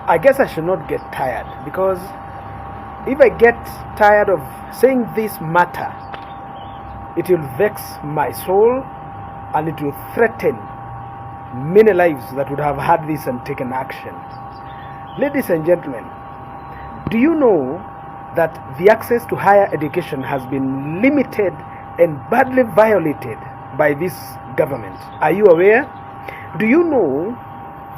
I guess I should not get tired, because if I get tired of saying this matter, it will vex my soul and it will threaten many lives that would have had this and taken action. Ladies and gentlemen, do you know that the access to higher education has been limited and badly violated by this government? Are you aware? Do you know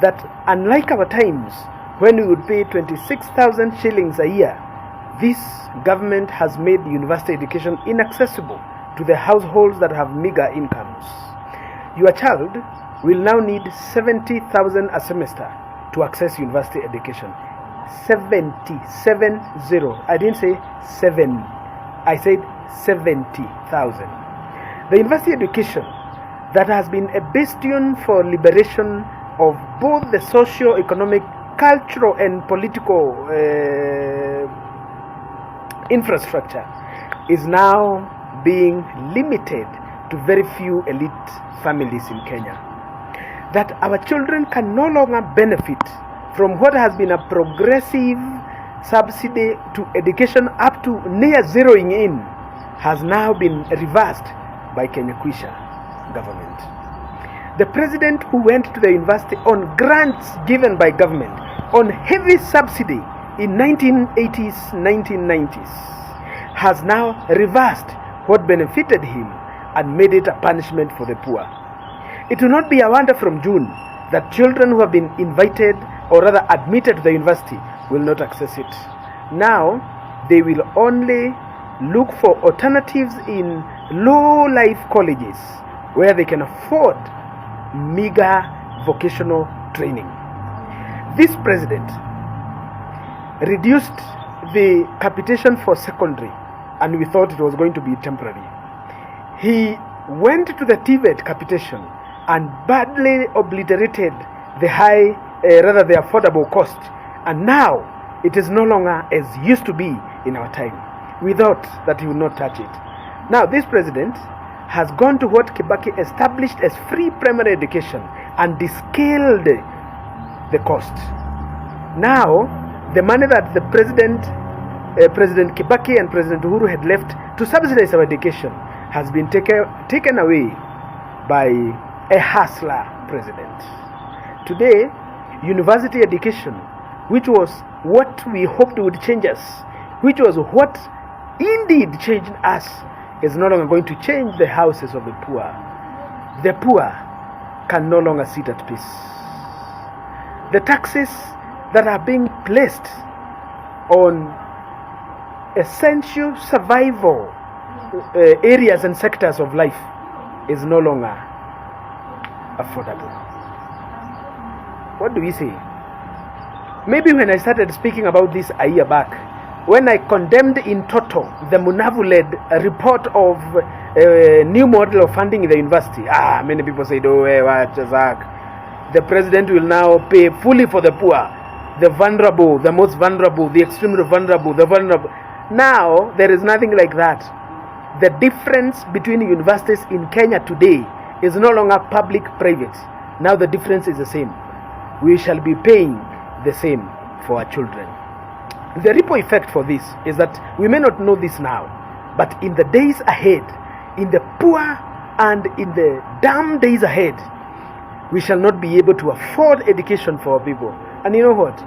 that unlike our times when we would pay 26,000 shillings a year, this government has made university education inaccessible to the households that have meager incomes? Your child will now need 70,000 a semester to access university education. 70. I didn't say 7. I said 70,000. The university education that has been a bastion for liberation of both the socio-economic, cultural and political infrastructure is now being limited to very few elite families in Kenya. That our children can no longer benefit from what has been a progressive subsidy to education up to near zeroing in has now been reversed by Kenya Kwisha government. The president who went to the university on grants given by government on heavy subsidy in 1980s, 1990s has now reversed what benefited him and made it a punishment for the poor. It will not be a wonder from June that children who have been invited or rather admitted to the university will not access it. Now they will only look for alternatives in low-life colleges where they can afford meager vocational training. This president reduced the capitation for secondary, and we thought it was going to be temporary. He went to the TVET capitation and badly obliterated the the affordable cost, and now it is no longer as used to be in our time. We thought that he would not touch it. Now this president has gone to what Kibaki established as free primary education and descaled the cost. Now the money that the President Kibaki and President Uhuru had left to subsidize our education has been taken away by a hustler president. Today, university education, which was what we hoped would change us, which was what indeed changed us, is no longer going to change the houses of the poor. The poor can no longer sit at peace. The taxes that are being placed on essential survival areas and sectors of life is no longer affordable. What do we say? Maybe when I started speaking about this a year back, when I condemned in total the Munavu-led report of a new model of funding in the university, many people said, what, Zack? The president will now pay fully for the poor, the vulnerable, the most vulnerable, the extremely vulnerable, the vulnerable. Now, there is nothing like that. The difference between universities in Kenya today is no longer public-private. Now the difference is the same. We shall be paying the same for our children. The ripple effect for this is that we may not know this now, but in the days ahead, in the poor and in the damn days ahead, we shall not be able to afford education for our people. And you know what?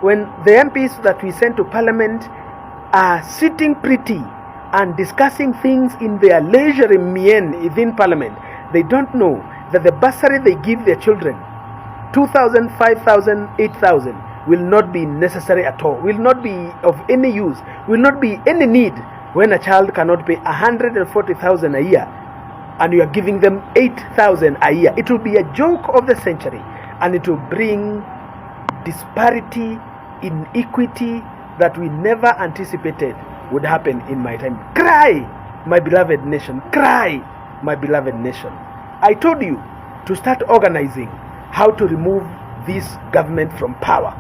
When the MPs that we send to parliament are sitting pretty and discussing things in their leisure in mien within parliament, they don't know that the bursary they give their children, 2,000, 5,000, 8,000, will not be necessary at all, will not be of any use, will not be any need when a child cannot pay 140,000 a year and you are giving them 8,000 a year. It will be a joke of the century, and it will bring disparity, inequity that we never anticipated would happen in my time. Cry, my beloved nation. Cry, my beloved nation. I told you to start organizing how to remove this government from power.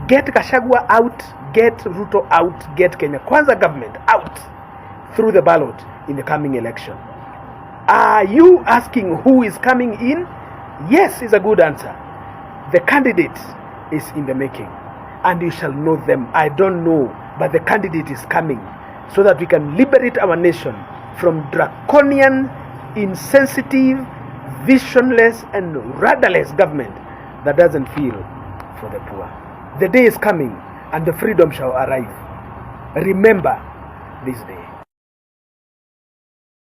Get Gachagua out, get Ruto out, get Kenya Kwanza government out through the ballot in the coming election. Are you asking who is coming in? Yes is a good answer. The candidate is in the making. and you shall know them. I don't know, but the candidate is coming so that we can liberate our nation from draconian, insensitive, visionless, and rudderless government that doesn't feel for the poor. The day is coming and the freedom shall arrive. Remember this day.